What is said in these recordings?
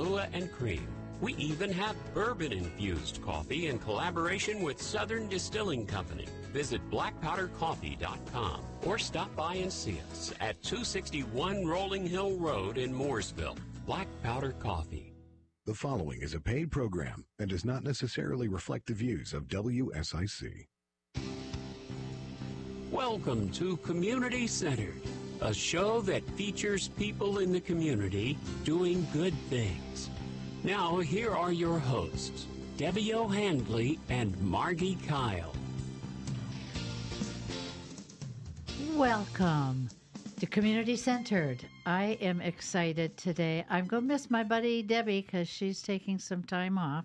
Kahlua and cream. We even have bourbon-infused coffee in collaboration with Southern Distilling Company. Visit blackpowdercoffee.com or stop by and see us at 261 Rolling Hill Road in Mooresville. Black Powder Coffee. The following is a paid program and does not necessarily reflect the views of WSIC. Welcome to Community Centered, a show that features people in the community doing good things. Now, here are your hosts, Debbie O'Handley and Margi Kyle. Welcome to Community Centered. I am excited today. I'm going to miss my buddy Debbie because she's taking some time off.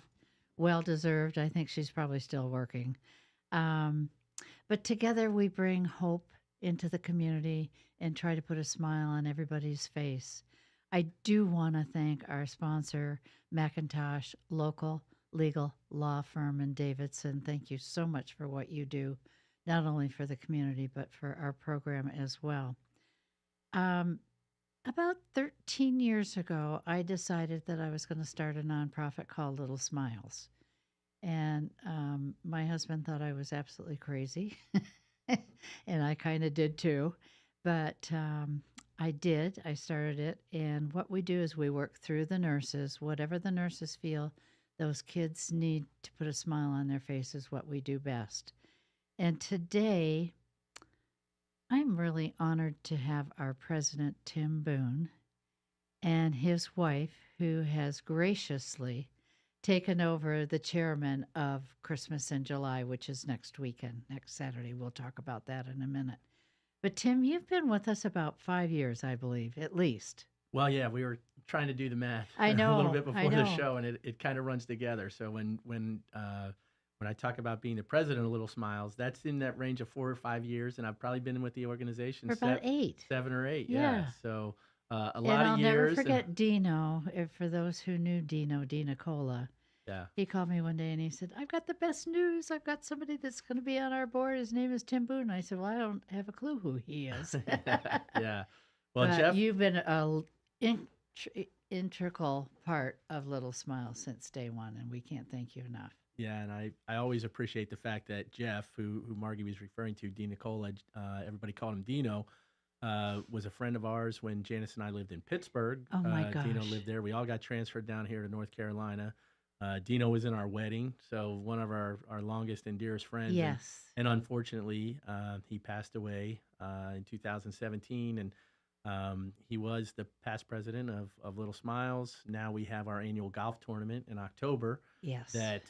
Well-deserved. I think she's probably still working. But together we bring hope into the community and try to put a smile on everybody's face. I do want to thank our sponsor, McIntosh Local Legal Law Firm in Davidson. Thank you so much for what you do, not only for the community, but for our program as well. About 13 years ago, I decided that I was going to start a nonprofit called Little Smiles. And my husband thought I was absolutely crazy, and I kind of did too. But I did. I started it. And what we do is we work through the nurses. Whatever the nurses feel those kids need to put a smile on their face is what we do best. And today, I'm really honored to have our president, Tim Boone, and his wife, who has graciously taken over the chairman of Christmas in July, which is next weekend, next Saturday. We'll talk about that in a minute. But Tim, you've been with us about 5 years, I believe, at least. Well, yeah, we were trying to do the math I know, a little bit before I know. the show, and it kind of runs together. So when I talk about being the president of Little Smiles, that's in that range of 4 or 5 years, and I've probably been with the organization For about 8. 7 or 8. Yeah. So a lot And of I'll years. never forget Dino. For those who knew Dino Cola. Yeah. He called me one day and he said, "I've got the best news. I've got somebody that's going to be on our board. His name is Tim Boone." I said, "Well, I don't have a clue who he is." Yeah. Well, but Jeff, you've been an integral part of Little Smiles since day one, and we can't thank you enough. Yeah, and I always appreciate the fact that Jeff, who Margie was referring to, Dino Cola, everybody called him Dino, was a friend of ours when Janice and I lived in Pittsburgh. Oh, my gosh. Dino lived there. We all got transferred down here to North Carolina. Dino was in our wedding, so one of our longest and dearest friends. Yes. And unfortunately, he passed away in 2017, and he was the past president of Little Smiles. Now we have our annual golf tournament in October. Yes. That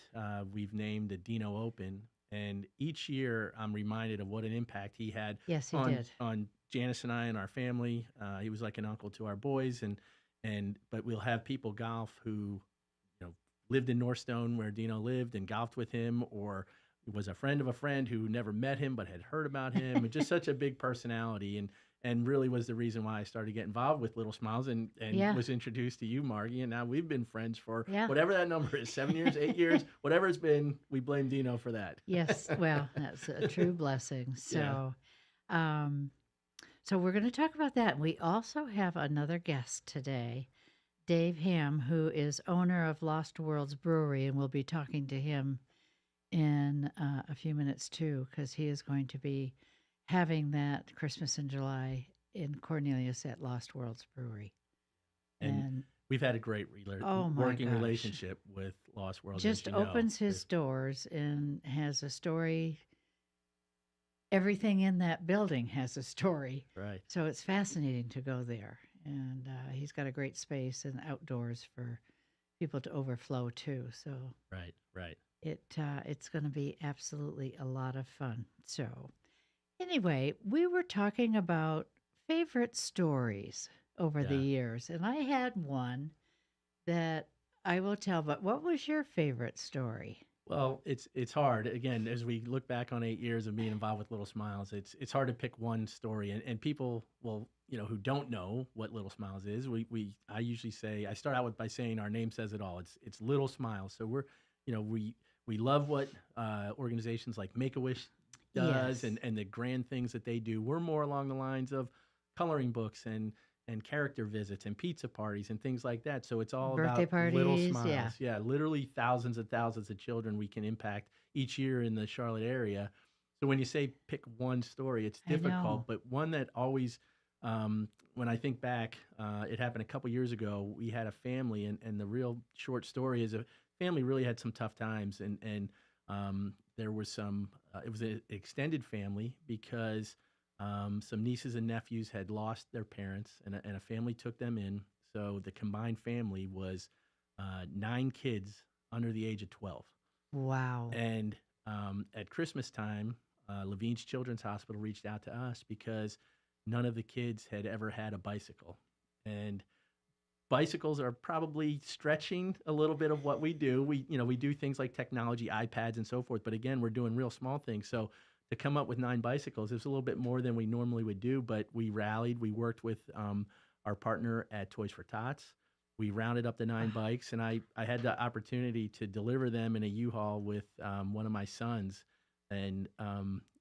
we've named the Dino Open. And each year I'm reminded of what an impact he had Yes, he on, did. on Janice and I and our family. He was like an uncle to our boys. But we'll have people golf who lived in Northstone where Dino lived and golfed with him, or was a friend of a friend who never met him but had heard about him. And just such a big personality, and really was the reason why I started to get involved with Little Smiles and Yeah. was introduced to you, Margie. And now we've been friends for Yeah. whatever that number is, 7 years, 8 years, whatever it's been. We blame Dino for that. Yes, well, that's a true blessing. So, so we're going to talk about that. We also have another guest today, Dave Hamme, who is owner of Lost Worlds Brewery, and we'll be talking to him in a few minutes too, because he is going to be having that Christmas in July in Cornelius at Lost Worlds Brewery. And we've had a great Oh my working gosh. relationship with Lost Worlds. Just as you know. opens his doors and has a story. Everything in that building has a story. Right. So it's fascinating to go there. And he's got a great space and outdoors for people to overflow too. So Right. it's going to be absolutely a lot of fun. So anyway, we were talking about favorite stories over the Yeah. years, and I had one that I will tell. But what was your favorite story? Well, it's hard. Again, as we look back on 8 years of being involved with Little Smiles, it's hard to pick one story. And people will, who don't know what Little Smiles is, I usually say, I start out by saying our name says it all. It's Little Smiles. So we love what organizations like Make-A-Wish does Yes. and the grand things that they do. We're more along the lines of coloring books and and character visits and pizza parties and things like that. So it's all Birthday about little parties, smiles. yeah. Literally thousands and thousands of children we can impact each year in the Charlotte area. So when you say pick one story, it's I know. difficult, but one that always, when I think back, it happened a couple years ago. We had a family, and the real short story is a family really had some tough times, and there was some. It was an extended family because some nieces and nephews had lost their parents, and a family took them in. So the combined family was 9 kids under the age of 12. Wow. And at Christmas time, Levine's Children's Hospital reached out to us because none of the kids had ever had a bicycle. And bicycles are probably stretching a little bit of what we do. We do things like technology, iPads, and so forth. But again, we're doing real small things. So to come up with 9 bicycles, it was a little bit more than we normally would do. But we rallied. We worked with our partner at Toys for Tots. We rounded up the 9 bikes, and I had the opportunity to deliver them in a U-Haul with one of my sons. And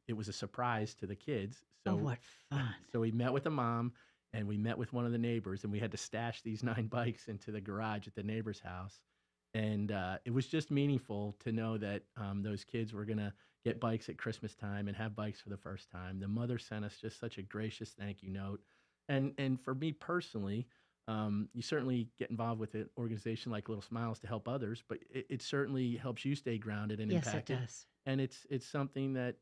it was a surprise to the kids. So, what fun. So we met with the mom, and we met with one of the neighbors, and we had to stash these 9 bikes into the garage at the neighbor's house. And it was just meaningful to know that those kids were going to get bikes at Christmas time and have bikes for the first time. The mother sent us just such a gracious thank you note. And for me personally, you certainly get involved with an organization like Little Smiles to help others, but it certainly helps you stay grounded and impacted. Yes, it does. And it's something that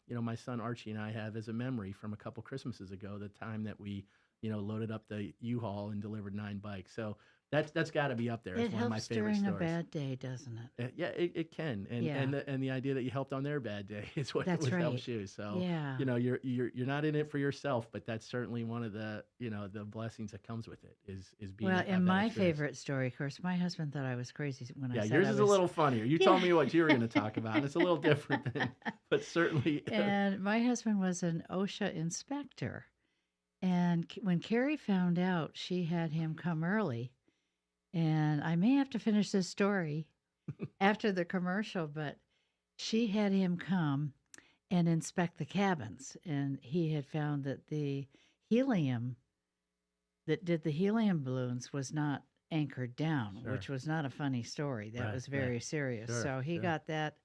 my son Archie and I have as a memory from a couple Christmases ago, the time that we loaded up the U-Haul and delivered 9 bikes. So that's got to be up there. It's one of my favorite It helps stories. during a bad day, doesn't it? Yeah, it can, and the idea that you helped on their bad day is what helps you. So yeah. you're not in it for yourself, but that's certainly one of the the blessings that comes with it is being. Well, and my favorite story, of course, my husband thought I was crazy when I said yours is a little funnier. You told me what you were going to talk about. And it's a little different, but certainly. And my husband was an OSHA inspector, and when Carrie found out, she had him come early. And I may have to finish this story after the commercial, but she had him come and inspect the cabins. And he had found that the helium that did the helium balloons was not anchored down, which was not a funny story. That was very serious. Sure, so he got that.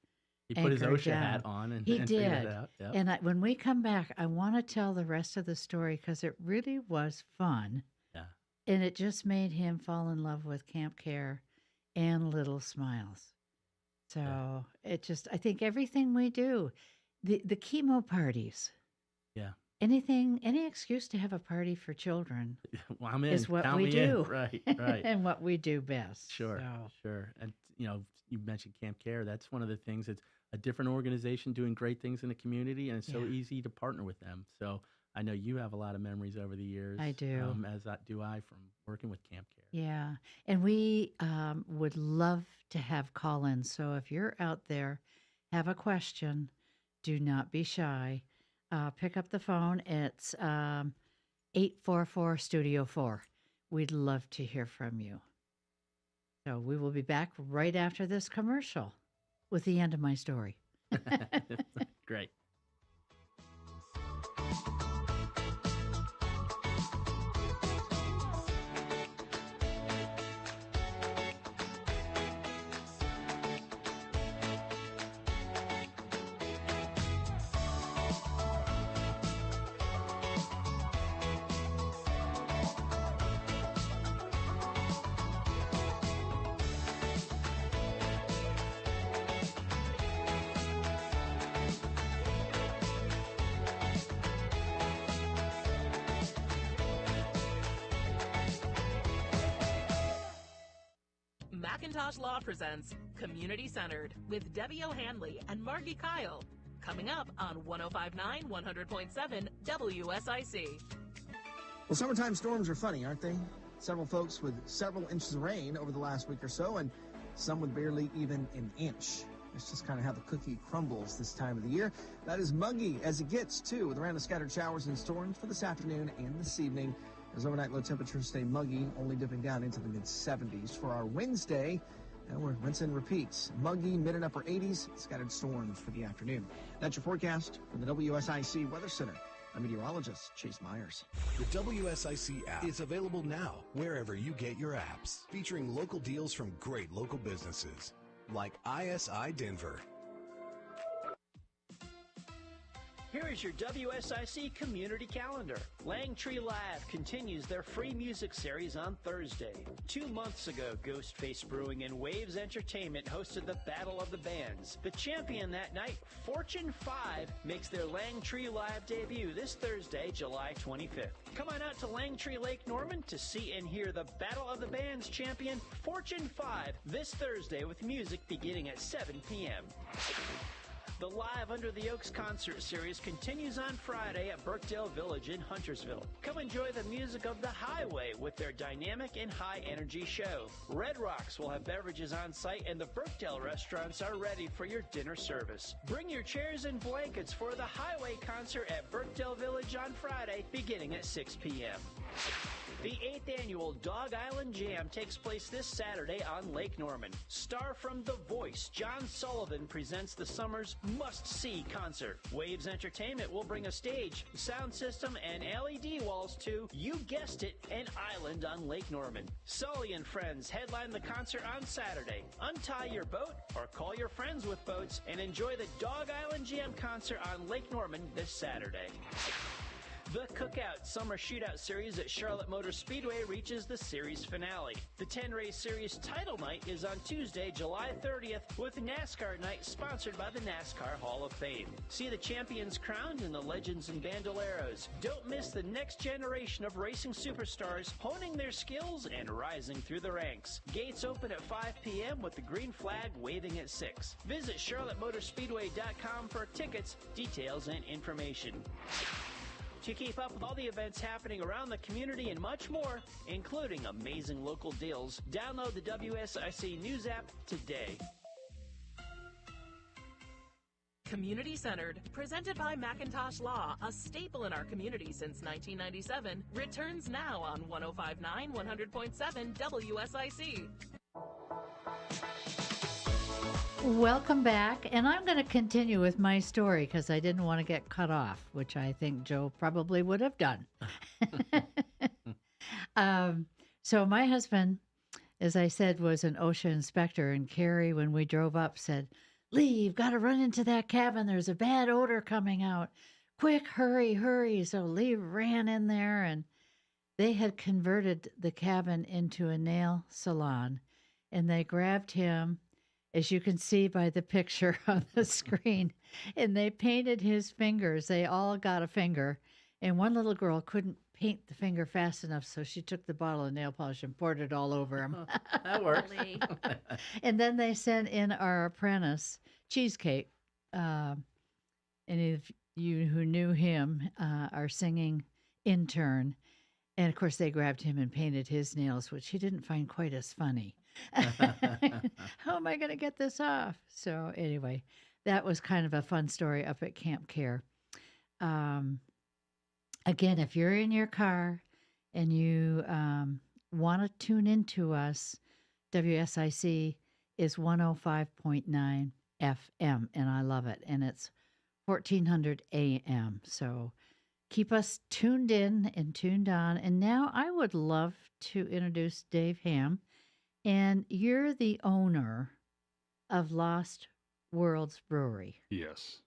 He put his OSHA down. hat on and he and did. figured it out. Yep. And when we come back, I want to tell the rest of the story because it really was fun. And it just made him fall in love with Camp Care and Little Smiles. So I think everything we do, the chemo parties. Yeah. Any excuse to have a party for children well, I'm in. is what Count we me do. In. Right. And what we do best. Sure. And, you mentioned Camp Care. That's one of the things. It's a different organization doing great things in the community, and it's so easy to partner with them. So I know you have a lot of memories over the years. I do. As do I from working with Camp Care. Yeah. And we would love to have call-ins. So if you're out there, have a question, do not be shy. Pick up the phone. It's 844-STUDIO-4. We'd love to hear from you. So we will be back right after this commercial with the end of my story. Great. Macintosh Law presents Community Centered with Debbie O'Hanley and Margi Kyle. Coming up on 105.9 100.7 WSIC. Well, summertime storms are funny, aren't they? Several folks with several inches of rain over the last week or so, and some with barely even an inch. It's just kind of how the cookie crumbles this time of the year. That is muggy as it gets, too, with a round of scattered showers and storms for this afternoon and this evening. As overnight low temperatures stay muggy, only dipping down into the mid-70s. For our Wednesday, we're rinse and repeats. Muggy, mid and upper 80s, scattered storms for the afternoon. That's your forecast from the WSIC Weather Center. I'm meteorologist Chase Myers. The WSIC app is available now wherever you get your apps, featuring local deals from great local businesses like ISI Denver. Here is your WSIC community calendar. Langtree Live continues their free music series on Thursday. 2 months ago, Ghostface Brewing and Waves Entertainment hosted the Battle of the Bands. The champion that night, Fortune 5, makes their Langtree Live debut this Thursday, July 25th. Come on out to Langtree Lake Norman to see and hear the Battle of the Bands champion, Fortune 5, this Thursday with music beginning at 7 p.m. The Live Under the Oaks concert series continues on Friday at Birkdale Village in Huntersville. Come enjoy the music of the Highway with their dynamic and high-energy show. Red Rocks will have beverages on site, and the Birkdale restaurants are ready for your dinner service. Bring your chairs and blankets for the Highway concert at Birkdale Village on Friday, beginning at 6 p.m. The 8th annual Dog Island Jam takes place this Saturday on Lake Norman. Star from The Voice, John Sullivan presents the summer's must-see concert. Waves Entertainment will bring a stage, sound system, and LED walls to, you guessed it, an island on Lake Norman. Sully and Friends headline the concert on Saturday. Untie your boat or call your friends with boats and enjoy the Dog Island Jam concert on Lake Norman this Saturday. The Cookout Summer Shootout Series at Charlotte Motor Speedway reaches the series finale. The 10-race series title night is on Tuesday, July 30th, with NASCAR night sponsored by the NASCAR Hall of Fame. See the champions crowned and the legends and bandoleros. Don't miss the next generation of racing superstars honing their skills and rising through the ranks. Gates open at 5 p.m. with the green flag waving at 6. Visit charlottemotorspeedway.com for tickets, details, and information. To keep up with all the events happening around the community and much more, including amazing local deals, download the WSIC News app today. Community Centered, presented by Macintosh Law, a staple in our community since 1997, returns now on 105.9 100.7 WSIC. Welcome back, and I'm going to continue with my story because I didn't want to get cut off, which I think Joe probably would have done. So my husband, as I said, was an OSHA inspector, and Carrie, when we drove up, said, "Lee, you've got to run into that cabin. There's a bad odor coming out. Quick, hurry, hurry." So Lee ran in there, and they had converted the cabin into a nail salon, and they grabbed him, as you can see by the picture on the screen, and they painted his fingers. They all got a finger, and one little girl couldn't paint the finger fast enough, so she took the bottle of nail polish and poured it all over him. That works. And then they sent in our apprentice, Cheesecake, and if you who knew him, our singing intern, and of course they grabbed him and painted his nails, which he didn't find quite as funny. How am I going to get this off? So anyway, that was kind of a fun story up at Camp Care. Again, if you're in your car and you want to tune into us, WSIC is 105.9 FM, and I love it. And it's 1400 AM. So keep us tuned in and tuned on. And now I would love to introduce Dave Hamme. And you're the owner of Lost Worlds Brewery. Yes.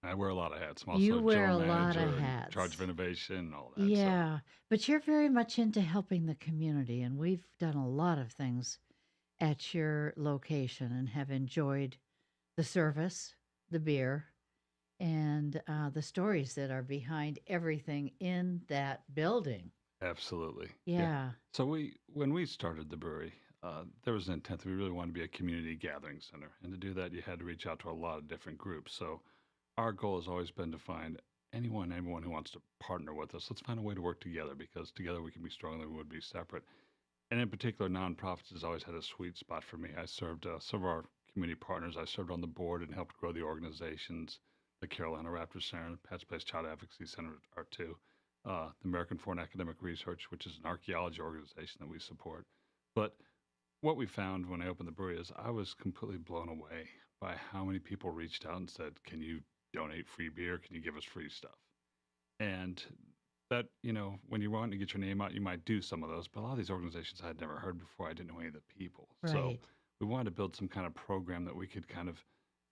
I wear a lot of hats. I'm also You wear a general lot of manager, hats. charge of innovation, all that. Yeah, but you're very much into helping the community, and we've done a lot of things at your location and have enjoyed the service, the beer, and the stories that are behind everything in that building. Absolutely. Yeah. So when we started the brewery, there was an intent that we really wanted to be a community gathering center. And to do that, you had to reach out to a lot of different groups. So our goal has always been to find anyone who wants to partner with us. Let's find a way to work together, because together we can be stronger than we would be separate. And in particular, nonprofits has always had a sweet spot for me. I served some of our community partners. I served on the board and helped grow the organizations. The Carolina Raptors Center, Pat's Place Child Advocacy Center are two. The American Foreign Academic Research, which is an archaeology organization that we support. But what we found when I opened the brewery is I was completely blown away by how many people reached out and said, "Can you donate free beer? Can you give us free stuff?" And that, when you want to get your name out, you might do some of those, but a lot of these organizations I had never heard before. I didn't know any of the people. So Right. we wanted to build some kind of program that we could kind of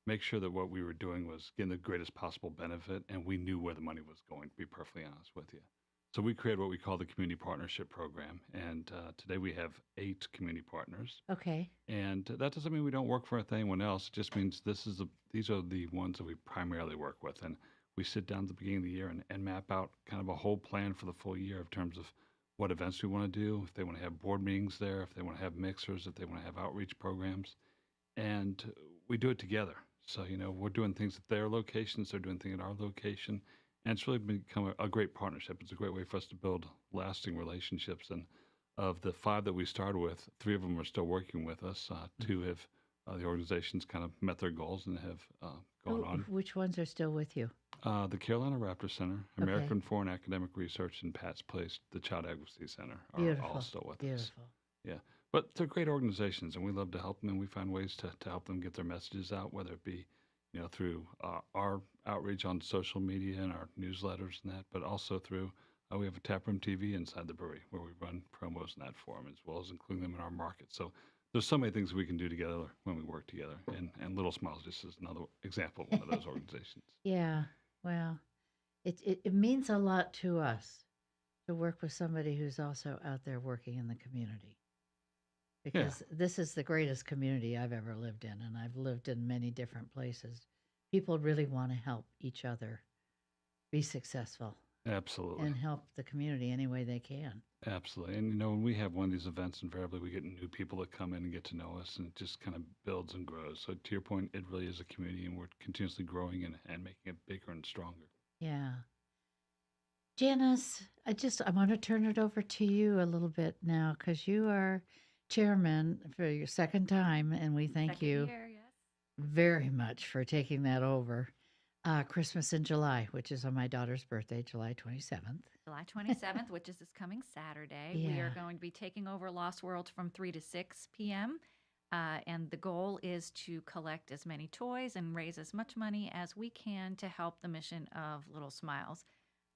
make sure that what we were doing was getting the greatest possible benefit, and we knew where the money was going, to be perfectly honest with you. So we created what we call the Community Partnership Program, and today we have 8 community partners. Okay. And that doesn't mean we don't work for anyone else. It just means these are the ones that we primarily work with. And we sit down at the beginning of the year and map out kind of a whole plan for the full year in terms of what events we want to do, if they want to have board meetings there, if they want to have mixers, if they want to have outreach programs. And we do it together. So, we're doing things at their locations, they're doing things at our location. And it's really become a great partnership. It's a great way for us to build lasting relationships. And of the 5 that we started with, 3 of them are still working with us. 2 have the organizations kind of met their goals and have gone on. Which ones are still with you? The Carolina Raptor Center, American Foreign Academic Research, and Pat's Place, the Child Advocacy Center, are all still with us. Yeah. But they're great organizations, and we love to help them, and we find ways to help them get their messages out, whether it be through our outreach on social media and our newsletters and that, but also through we have a taproom TV inside the brewery where we run promos in that form, as well as including them in our market. So there's so many things we can do together when we work together, and Little Smiles just is another example of one of those organizations. Yeah. Well, it means a lot to us to work with somebody who's also out there working in the community. Because this is the greatest community I've ever lived in, and I've lived in many different places. People really want to help each other be successful. Absolutely. And help the community any way they can. Absolutely. And, when we have one of these events, invariably we get new people that come in and get to know us, and it just kind of builds and grows. So to your point, it really is a community, and we're continuously growing and making it bigger and stronger. Yeah. Janice, I want to turn it over to you a little bit now, because you are chairman for your second time, and we thank you very much for taking that over. Christmas in July, which is on my daughter's birthday, July 27th. July 27th, which is this coming Saturday. Yeah. We are going to be taking over Lost Worlds from 3 to 6 p.m. And the goal is to collect as many toys and raise as much money as we can to help the mission of Little Smiles.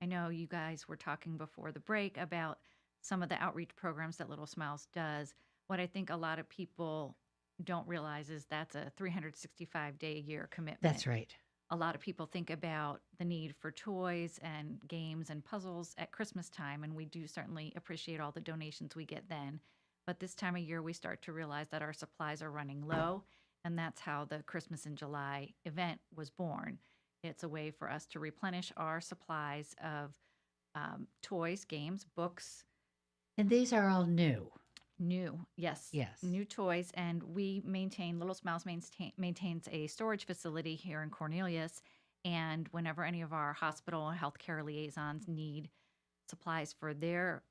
I know you guys were talking before the break about some of the outreach programs that Little Smiles does. What I think a lot of people don't realize is that's a 365-day-a-year commitment. That's right. A lot of people think about the need for toys and games and puzzles at Christmas time, and we do certainly appreciate all the donations we get then. But this time of year, we start to realize that our supplies are running low, and that's how the Christmas in July event was born. It's a way for us to replenish our supplies of toys, games, books. And these are all new. New, yes. New toys. And Little Smiles maintains a storage facility here in Cornelius. And whenever any of our hospital and healthcare liaisons need supplies for their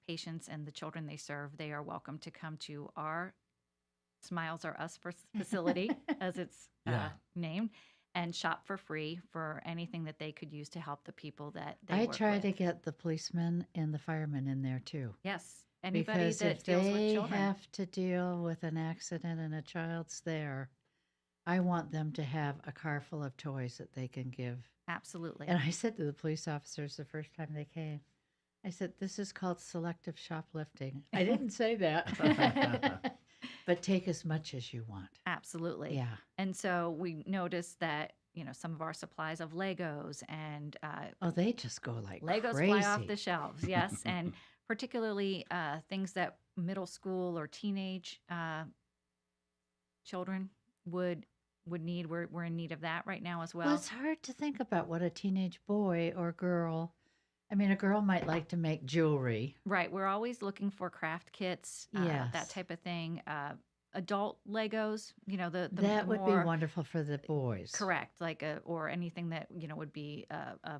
patients and the children they serve, they are welcome to come to our Smiles Are Us facility, as it's named, and shop for free for anything that they could use to help the people that they work with. I try to get the policemen and the firemen in there too. Yes. Anybody because that if deals with they children. have to deal with an accident and a child's there, I want them to have a car full of toys that they can give. Absolutely. And I said to the police officers the first time they came, I said, this is called selective shoplifting. I didn't say that. But take as much as you want. Absolutely. Yeah. And so we noticed that, some of our supplies of Legos and they just go like Legos crazy. fly off the shelves. Yes. And particularly things that middle school or teenage children would need. We're in need of that right now as well. Well, it's hard to think about what a teenage boy or girl. I mean, a girl might like to make jewelry. Right. We're always looking for craft kits, that type of thing. Adult Legos, that would be wonderful for the boys. Correct. Or anything that, would be a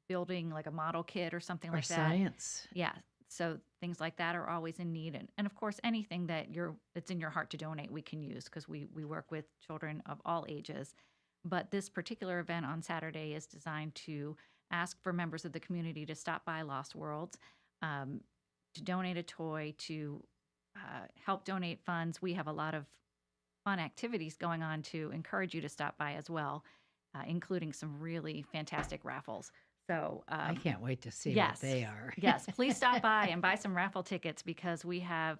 building, like a model kit or something like that. Or science. Yeah. So things like that are always in need. And of course, anything that's in your heart to donate, we can use because we work with children of all ages. But this particular event on Saturday is designed to ask for members of the community to stop by Lost Worlds, to donate a toy, to help donate funds. We have a lot of fun activities going on to encourage you to stop by as well, including some really fantastic raffles. So I can't wait to see yes, what they are. Yes, please stop by and buy some raffle tickets because we have,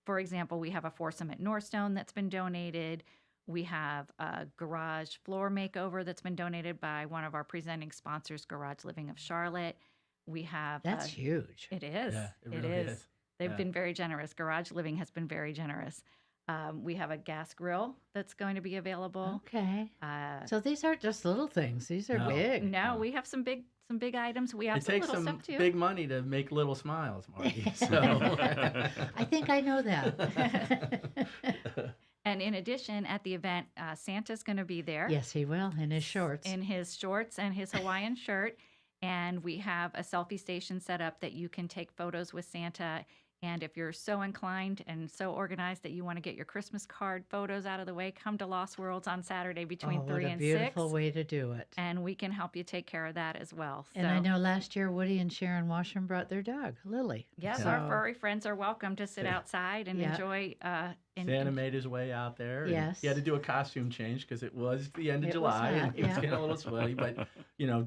for example, we have a foursome at Northstone that's been donated. We have a garage floor makeover that's been donated by one of our presenting sponsors, Garage Living of Charlotte. We have that's huge. It is. Yeah, it really is. They've been very generous. Garage Living has been very generous. We have a gas grill that's going to be available. Okay. So these aren't just little things; these are big. No, we have some big items. We have it some takes little some stuff too. big money to make little smiles, Margie. So I think I know that. And in addition, at the event, Santa's going to be there. Yes, he will, in his shorts. In his shorts and his Hawaiian shirt. And we have a selfie station set up that you can take photos with Santa. And if you're so inclined and so organized that you want to get your Christmas card photos out of the way, come to Lost Worlds on Saturday between 3 and 6. What a beautiful way to do it. And we can help you take care of that as well. And I know last year Woody and Sharon Washam brought their dog, Lily. Yes, our furry friends are welcome to sit outside and enjoy. Santa made his way out there. Yes. He had to do a costume change because it was the end of July and he was getting a little sweaty. But,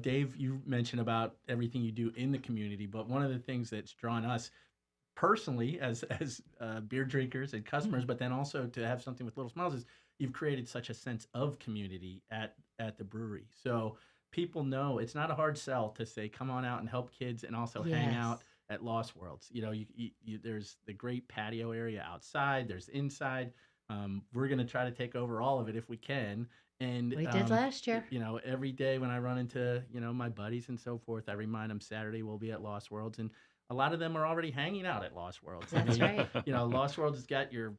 Dave, you mentioned about everything you do in the community. But one of the things that's drawn us personally as beer drinkers and customers, but then also to have something with Little Smiles is you've created such a sense of community at the brewery. So people know it's not a hard sell to say, come on out and help kids and also hang out at Lost Worlds. There's the great patio area outside. There's inside. We're going to try to take over all of it if we can. And we did last year. Every day when I run into, my buddies and so forth, I remind them Saturday we'll be at Lost Worlds. And a lot of them are already hanging out at Lost Worlds. That's right. Lost Worlds has got your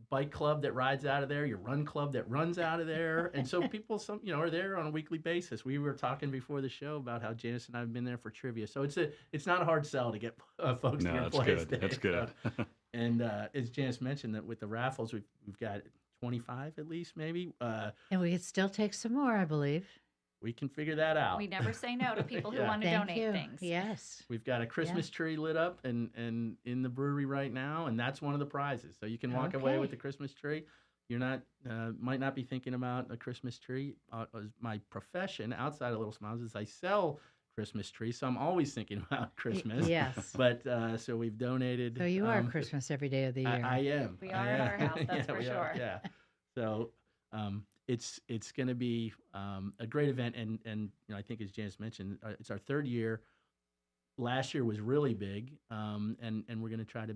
bike club that rides out of there, your run club that runs out of there, and so people are there on a weekly basis. We were talking before the show about how Janice and I have been there for trivia, so it's not a hard sell to get folks to get plays. That's good. And as Janice mentioned, that with the raffles, we've got 25 at least, maybe. And we could still take some more, I believe. We can figure that out. We never say no to people who want to donate things. Yes. We've got a Christmas tree lit up and in the brewery right now, and that's one of the prizes. So you can walk away with the Christmas tree. You're not might not be thinking about a Christmas tree. My profession outside of Little Smiles is I sell Christmas trees, so I'm always thinking about Christmas. Yes. But so we've donated. So you are Christmas every day of the year. I am. We are at our house, that's for sure. Yeah. So it's going to be a great event, and I think as Janice mentioned, it's our third year. Last year was really big, and we're going to try to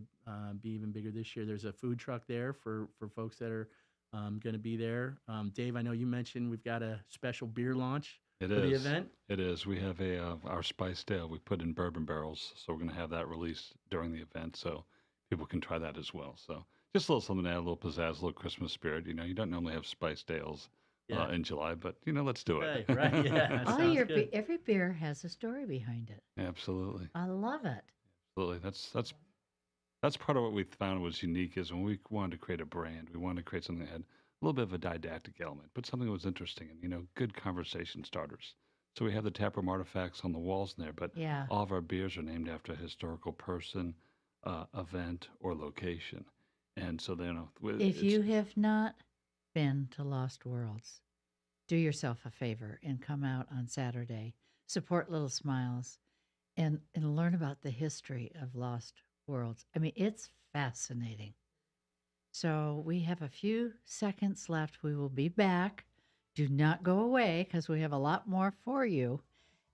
be even bigger this year. There's a food truck there for folks that are going to be there. Dave, I know you mentioned we've got a special beer launch for the event. It is. We have our spiced ale we put in bourbon barrels, so we're going to have that released during the event, so people can try that as well. So. Just a little something to add, a little pizzazz, a little Christmas spirit. You don't normally have spiced ales in July, but let's do it. Right? Yeah. Every beer has a story behind it. Absolutely. I love it. Absolutely. That's part of what we found was unique is when we wanted to create a brand, we wanted to create something that had a little bit of a didactic element, but something that was interesting and good conversation starters. So we have the taproom artifacts on the walls in there, but all of our beers are named after a historical person, event, or location. And so if you have not been to Lost Worlds, do yourself a favor and come out on Saturday, support Little Smiles, and learn about the history of Lost Worlds. I mean, it's fascinating. So we have a few seconds left. We will be back. Do not go away because we have a lot more for you.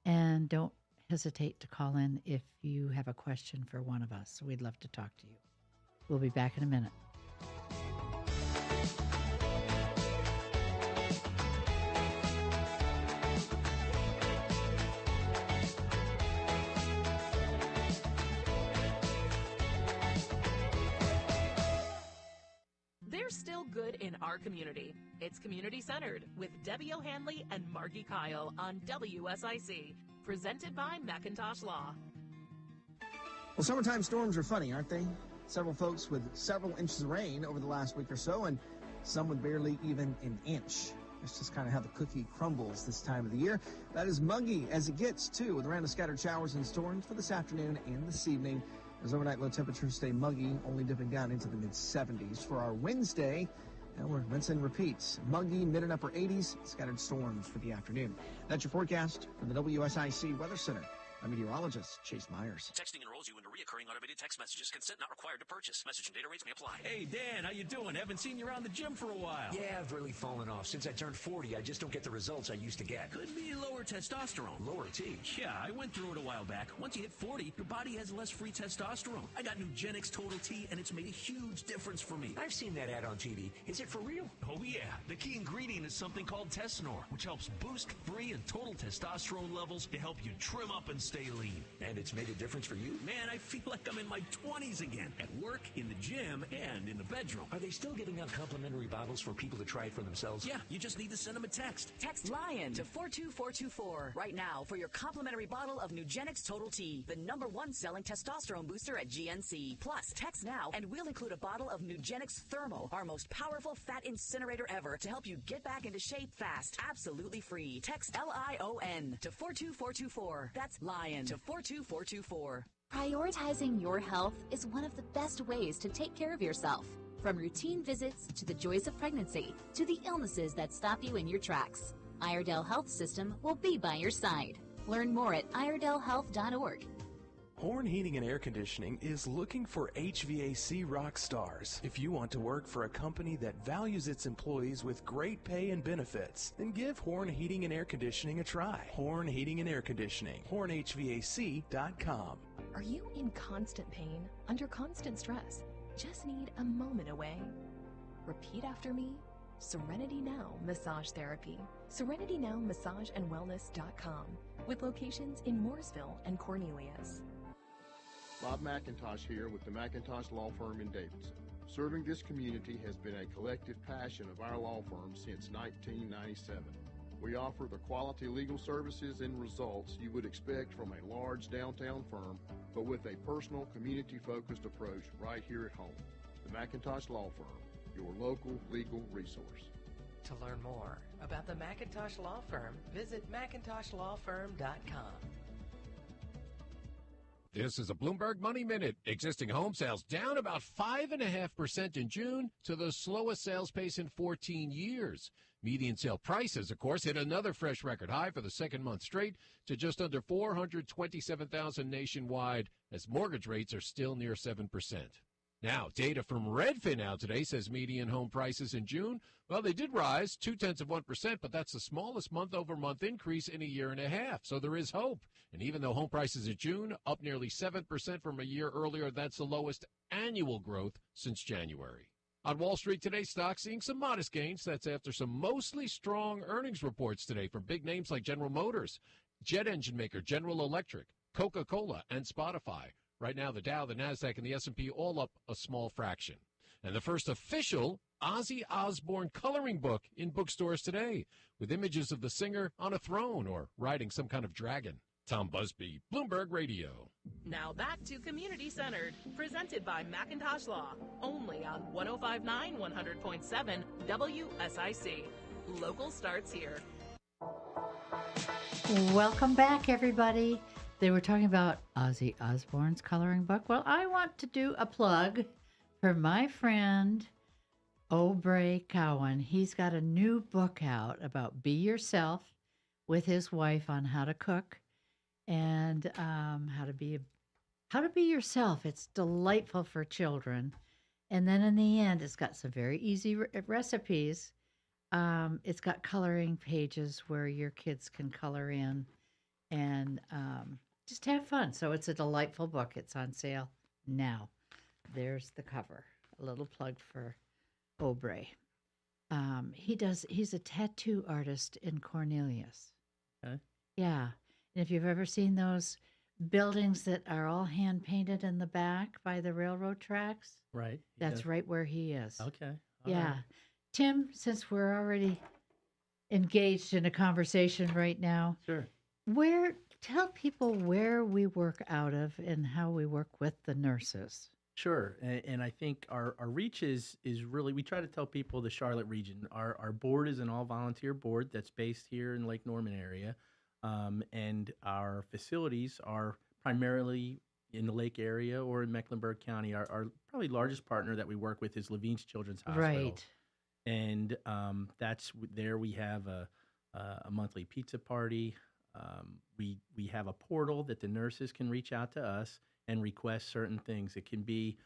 And don't hesitate to call in if you have a question for one of us. We'd love to talk to you. We'll be back in a minute. There's still good in our community. It's community-centered with Debbie O'Hanley and Margi Kyle on WSIC, presented by Macintosh Law. Well, summertime storms are funny, aren't they? Several folks with several inches of rain over the last week or so, and some with barely even an inch. That's just kind of how the cookie crumbles this time of the year. That is muggy as it gets, too, with a round of scattered showers and storms for this afternoon and this evening. As overnight low temperatures stay muggy, only dipping down into the mid-70s. For our Wednesday, And we're rinsing repeats. Muggy, mid and upper 80s, scattered storms for the afternoon. That's your forecast from the WSIC Weather Center. I'm meteorologist Chase Myers. Texting enrolls you into reoccurring automated text messages. Consent not required to purchase. Message and data rates may apply. Hey, Dan, how you doing? Haven't seen you around the gym for a while. Yeah, I've really fallen off. Since I turned 40, I just don't get the results I used to get. Could be lower testosterone. Lower T. Yeah, I went through it a while back. Once you hit 40, your body has less free testosterone. I got Nugenix Total T, and it's made a huge difference for me. I've seen that ad on TV. Is it for real? Oh, yeah. The key ingredient is something called Tesnor, which helps boost free and total testosterone levels to help you trim up and stay lean. And it's made a difference for you? Man, I feel like I'm in my 20s again. At work, in the gym, and in the bedroom. Are they still giving out complimentary bottles for people to try it for themselves? Yeah, you just need to send them a text. Text LION to 42424 right now for your complimentary bottle of Nugenix Total T, the #1 selling testosterone booster at GNC. Plus, text now and we'll include a bottle of Nugenix Thermo, our most powerful fat incinerator ever, to help you get back into shape fast. Absolutely free. Text LION to 42424. That's LION to 42424. Prioritizing your health is one of the best ways to take care of yourself. From routine visits to the joys of pregnancy to the illnesses that stop you in your tracks, Iredell Health System will be by your side. Learn more at iredellhealth.org. Horn Heating and Air Conditioning is looking for HVAC rock stars. If you want to work for a company that values its employees with great pay and benefits, then give Horn Heating and Air Conditioning a try. Horn Heating and Air Conditioning, hornhvac.com. Are you in constant pain, under constant stress? Just need a moment away? Repeat after me. Serenity Now Massage Therapy. SerenityNowMassageandWellness.com, with locations in Mooresville and Cornelius. Bob McIntosh here with the McIntosh Law Firm in Davidson. Serving this community has been a collective passion of our law firm since 1997. We offer the quality legal services and results you would expect from a large downtown firm, but with a personal, community-focused approach right here at home. The McIntosh Law Firm, your local legal resource. To learn more about the McIntosh Law Firm, visit McIntoshLawFirm.com. This is a Bloomberg Money Minute. Existing home sales down about 5.5% in June to the slowest sales pace in 14 years. Median sale prices, of course, hit another fresh record high for the second month straight to just under $427,000 nationwide, as mortgage rates are still near 7%. Now, data from Redfin out today says median home prices in June, well, they did rise 0.2%, but that's the smallest month-over-month increase in a year and a half, so there is hope. And even though home prices in June up nearly 7% from a year earlier, that's the lowest annual growth since January. On Wall Street today, stocks seeing some modest gains. That's after some mostly strong earnings reports today from big names like General Motors, jet engine maker General Electric, Coca-Cola, and Spotify. Right now, the Dow, the NASDAQ, and the S&P all up a small fraction. And the first official Ozzy Osbourne coloring book in bookstores today, with images of the singer on a throne or riding some kind of dragon. Tom Busby, Bloomberg Radio. Now back to Community Centered, presented by McIntosh Law, only on 105.9 100.7 WSIC. Local starts here. Welcome back, everybody. They were talking about Ozzy Osbourne's coloring book. Well, I want to do a plug for my friend Aubrey Cowan. He's got a new book out about be yourself with his wife on how to cook and how to be yourself. It's delightful for children. And then in the end, it's got some very easy recipes. It's got coloring pages where your kids can color in and just have fun. So it's a delightful book. It's on sale now. There's the cover. A little plug for Aubrey. He's a tattoo artist in Cornelius. Okay. Yeah. And if you've ever seen those buildings that are all hand painted in the back by the railroad tracks, right? That's right where he is. Okay. Yeah. Right. Tim, since we're already engaged in a conversation right now, sure. Tell people where we work out of and how we work with the nurses. Sure, and I think our reach is really, we try to tell people the Charlotte region. Our board is an all-volunteer board that's based here in Lake Norman area, and our facilities are primarily in the Lake area or in Mecklenburg County. Our probably largest partner that we work with is Levine's Children's Hospital. Right. And there we have a monthly pizza party. We have a portal that the nurses can reach out to us and request certain things. It can be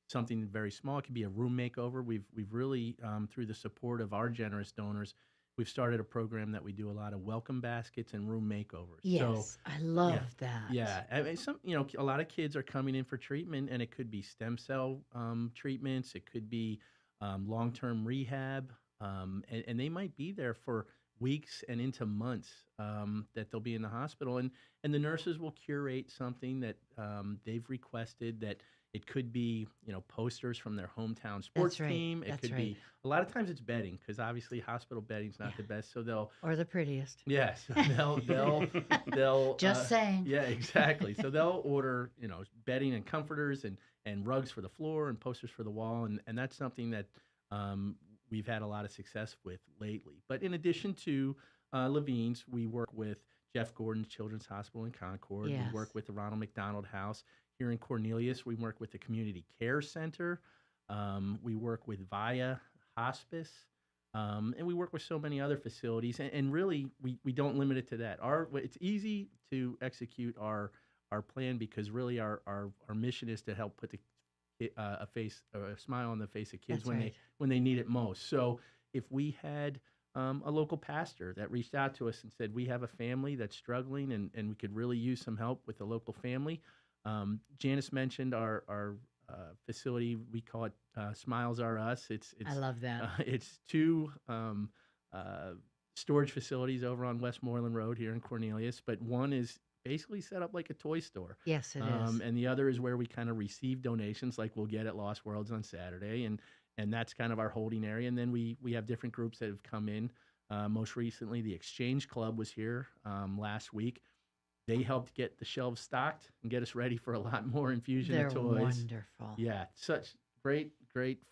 something very small. It could be a room makeover. We've really through the support of our generous donors, we've started a program that we do a lot of welcome baskets and room makeovers. Yes, I love that. Yeah, I mean, a lot of kids are coming in for treatment, and it could be stem cell treatments. It could be long-term rehab, and they might be there for weeks and into months that they'll be in the hospital, and the nurses will curate something that they've requested. That it could be posters from their hometown sports team. It could be a lot of times it's bedding, because obviously hospital bedding's not the best, so they'll or the prettiest. Yes, they'll just saying. Yeah, exactly. So they'll order bedding and comforters and rugs for the floor and posters for the wall, and that's something that we've had a lot of success with lately. But in addition to Levine's, we work with Jeff Gordon's Children's Hospital in Concord. Yes. We work with the Ronald McDonald House here in Cornelius. We work with the Community Care Center. We work with VIA Hospice. And we work with so many other facilities. And really, we don't limit it to that. It's easy to execute our plan, because really our mission is to help put a smile on the face of kids when they need it most. So if we had a local pastor that reached out to us and said, we have a family that's struggling and we could really use some help with a local family. Janice mentioned our facility. We call it Smiles Are Us. I love that. It's 2 storage facilities over on Westmoreland Road here in Cornelius, but one is basically set up like a toy store. Yes, it is. And the other is where we kind of receive donations like we'll get at Lost Worlds on Saturday. And that's kind of our holding area. And then we have different groups that have come in. Most recently, the Exchange Club was here last week. They helped get the shelves stocked and get us ready for a lot more infusion of toys. They're wonderful. Yeah, such great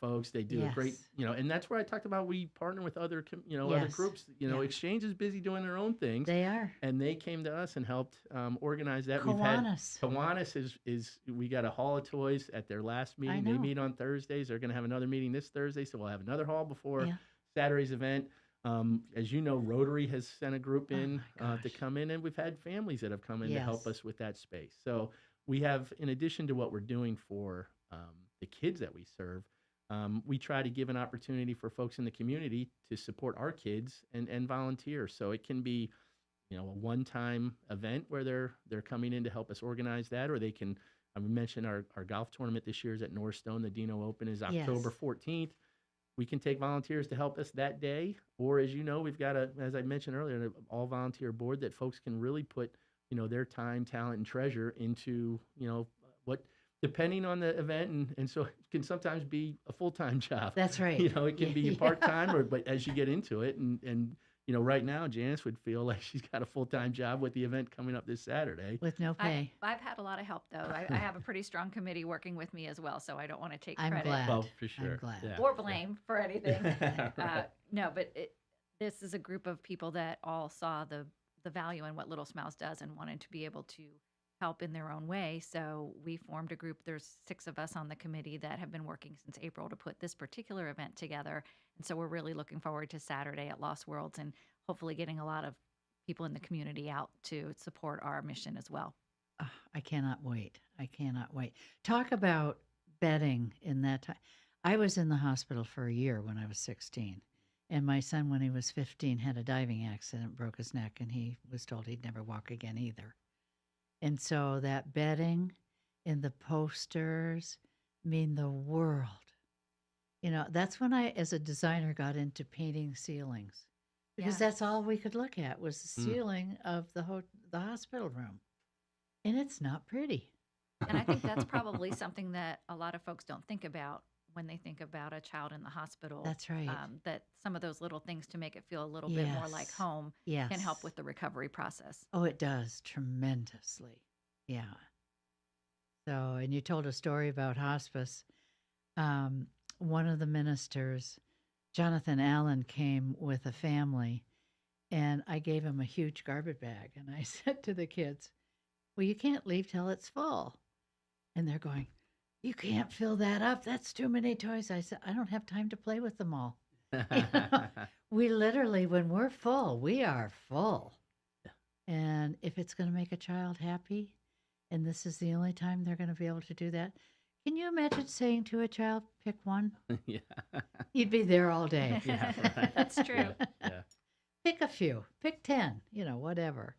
folks. They do a great, and that's where I talked about we partner with other, other groups. Exchange is busy doing their own things. They are. And they came to us and helped organize that. Kiwanis is we got a haul of toys at their last meeting. They meet on Thursdays. They're going to have another meeting this Thursday, so we'll have another haul before Saturday's event. As you know, Rotary has sent a group in to come in, and we've had families that have come in to help us with that space. So we have, in addition to what we're doing for the kids that we serve, we try to give an opportunity for folks in the community to support our kids and volunteer. So it can be, a one-time event where they're coming in to help us organize that, or they can. We mentioned our golf tournament this year is at Northstone. The Dino Open is October 14th. We can take volunteers to help us that day, or as you know, we've got as I mentioned earlier, an all-volunteer board that folks can really put, their time, talent, and treasure into, what, depending on the event, and so it can sometimes be a full-time job. That's right. It can be part-time, but as you get into it, and right now, Janice would feel like she's got a full-time job with the event coming up this Saturday. With no pay. I've had a lot of help, though. I have a pretty strong committee working with me as well, so I don't want to take I'm credit. glad. Well, for sure. I'm glad. Yeah. Or blame for anything. Right. No, but this is a group of people that all saw the value in what Little Smiles does and wanted to be able to help in their own way. So we formed a group. There's 6 of us on the committee that have been working since April to put this particular event together. And so we're really looking forward to Saturday at Lost Worlds and hopefully getting a lot of people in the community out to support our mission as well. Oh, I cannot wait. Talk about bedding in that time. I was in the hospital for a year when I was 16. And my son, when he was 15, had a diving accident, broke his neck, and he was told he'd never walk again either. And so that bedding and the posters mean the world. That's when I, as a designer, got into painting ceilings. Because that's all we could look at was the ceiling of the hospital room. And it's not pretty. And I think that's probably something that a lot of folks don't think about when they think about a child in the hospital. That's right. That some of those little things to make it feel a little bit more like home can help with the recovery process. Oh, it does tremendously. Yeah. So, and you told a story about hospice. One of the ministers, Jonathan Allen, came with a family, and I gave him a huge garbage bag. And I said to the kids, well, you can't leave till it's full. And they're going, you can't fill that up. That's too many toys. I said, I don't have time to play with them all. You know, we literally, when we're full, we are full. And if it's going to make a child happy, and this is the only time they're going to be able to do that, can you imagine saying to a child, pick one? Yeah. You'd be there all day. Yeah, right. That's true. Yeah. Pick a few, pick 10, whatever.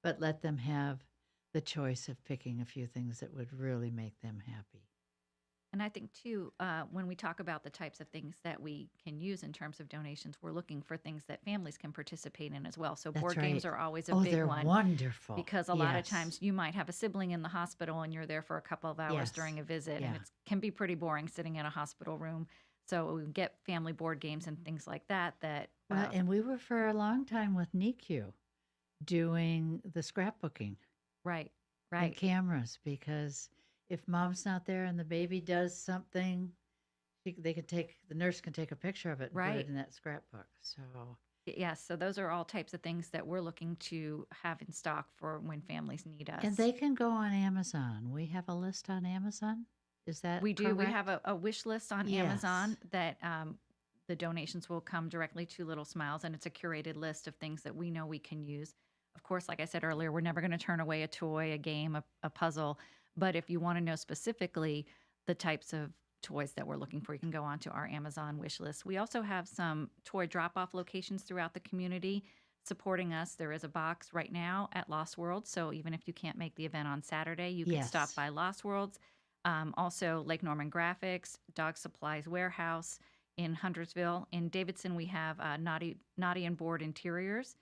But let them have the choice of picking a few things that would really make them happy. And I think, too, when we talk about the types of things that we can use in terms of donations, we're looking for things that families can participate in as well. So That's board right. games are always a Oh, big they're one. wonderful. Because a lot of Yes. times you might have a sibling in the hospital and you're there for a couple of hours Yes. during a visit. Yeah. And it can be pretty boring sitting in a hospital room. So we get family board games and things like that. Well, and we were for a long time with NICU doing the scrapbooking. Right. And cameras, because if mom's not there and the baby does something, the nurse can take a picture of it and put Right. it in that scrapbook. So Yes, so those are all types of things that we're looking to have in stock for when families need us. and they can go on Amazon. We have a list on Amazon. Is that We do. We correct? have a wish list on Yes. Amazon that the donations will come directly to Little Smiles, and it's a curated list of things that we know we can use. Of course, like I said earlier, we're never going to turn away a toy, a game, a puzzle. But if you want to know specifically the types of toys that we're looking for, you can go onto our Amazon wish list. We also have some toy drop-off locations throughout the community supporting us. There is a box right now at Lost World, so even if you can't make the event on Saturday, you can Yes. stop by Lost Worlds. Also, Lake Norman Graphics, Dog Supplies Warehouse in Huntersville. In Davidson, we have Naughty and Board Interiors.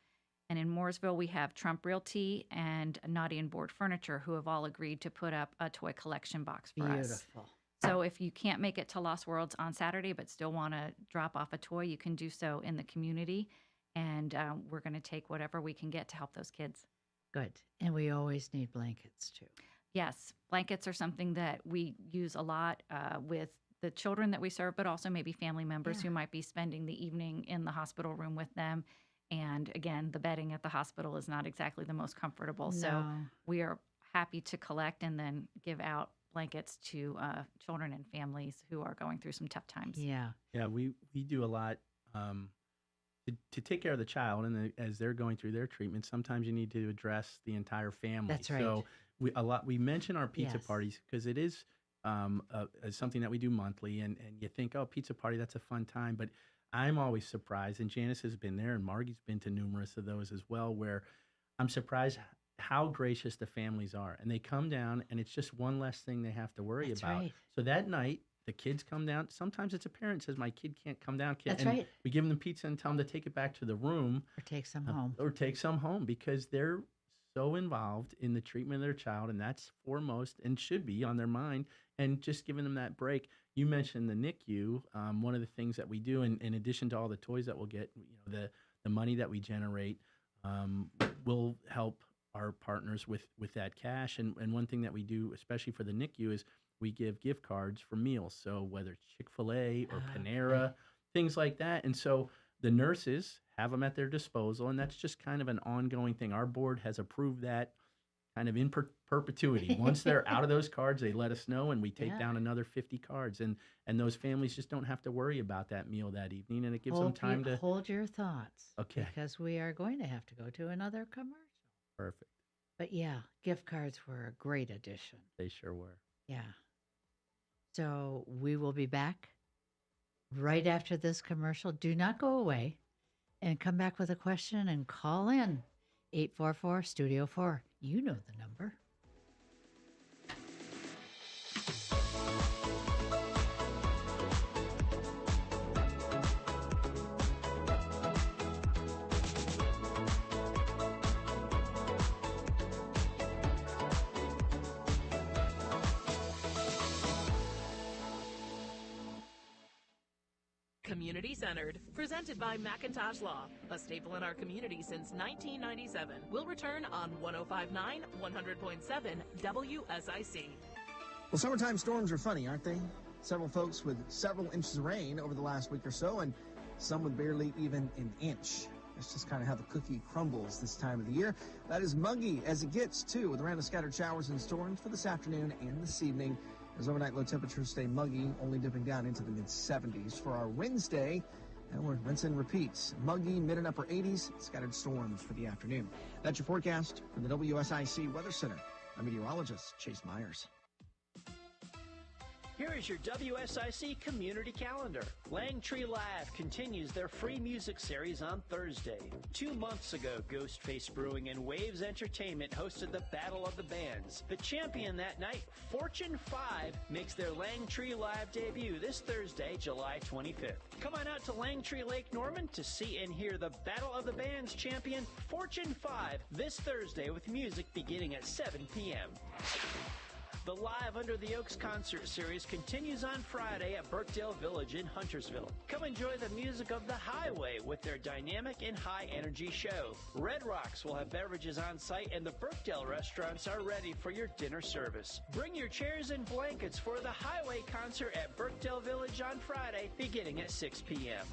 And in Mooresville, we have Trump Realty and Naughty and Board Furniture, who have all agreed to put up a toy collection box for us. Beautiful. So if you can't make it to Lost Worlds on Saturday but still want to drop off a toy, you can do so in the community. And we're going to take whatever we can get to help those kids. Good. And we always need blankets, too. Yes, blankets are something that we use a lot with the children that we serve, but also maybe family members who might be spending the evening in the hospital room with them. And again, the bedding at the hospital is not exactly the most comfortable. So No. we are happy to collect and then give out blankets to children and families who are going through some tough times. Yeah. Yeah, we do a lot to take care of the child, and as they're going through their treatment, sometimes you need to address the entire family. That's right. So we mention our pizza Yes. parties because it is something that we do monthly, and you think, oh, pizza party, that's a fun time, but I'm always surprised, and Janice has been there, and Margi's been to numerous of those as well, where I'm surprised how gracious the families are. And they come down, and it's just one less thing they have to worry That's about. right. So that night, the kids come down. Sometimes it's a parent says, my kid can't come down. That's and right. we give them pizza and tell them to take it back to the room. Or take some home. Or take some home, because they're so involved in the treatment of their child, and that's foremost and should be on their mind, and just giving them that break. You mentioned the NICU. One of the things that we do, in addition to all the toys that we'll get, the money that we generate will help our partners with that cash. And one thing that we do, especially for the NICU, is we give gift cards for meals. So whether it's Chick-fil-A or Panera, things like that. And so the nurses have them at their disposal, and that's just kind of an ongoing thing. Our board has approved that kind of in perpetuity. Once they're out of those cards, they let us know, and we take down another 50 cards. And those families just don't have to worry about that meal that evening, and it gives them time to hold your thoughts. Okay. Because we are going to have to go to another commercial. Perfect. But yeah, gift cards were a great addition. They sure were. Yeah. So we will be back right after this commercial. Do not go away, and come back with a question and call in 844-STUDIO-4. You know the number. Community Centered, presented by Macintosh Law, a staple in our community since 1997. We'll return on 105.9, 100.7 WSIC. Well, summertime storms are funny, aren't they? Several folks with several inches of rain over the last week or so, and some with barely even an inch. That's just kind of how the cookie crumbles this time of the year. That is muggy as it gets, too, with a round of scattered showers and storms for this afternoon and this evening. As overnight low temperatures stay muggy, only dipping down into the mid-70s. For our Wednesday, and we're rinse and repeats. Muggy, mid and upper 80s, scattered storms for the afternoon. That's your forecast from the WSIC Weather Center. I'm meteorologist Chase Myers. Here is your WSIC community calendar. Langtree Live continues their free music series on Thursday. 2 months ago, Ghostface Brewing and Waves Entertainment hosted the Battle of the Bands. The champion that night, Fortune 5, makes their Langtree Live debut this Thursday, July 25th. Come on out to Langtree Lake Norman to see and hear the Battle of the Bands champion, Fortune 5, this Thursday with music beginning at 7 p.m. The Live Under the Oaks concert series continues on Friday at Birkdale Village in Huntersville. Come enjoy the music of the Highway with their dynamic and high-energy show. Red Rocks will have beverages on site, and the Birkdale restaurants are ready for your dinner service. Bring your chairs and blankets for the Highway concert at Birkdale Village on Friday, beginning at 6 p.m.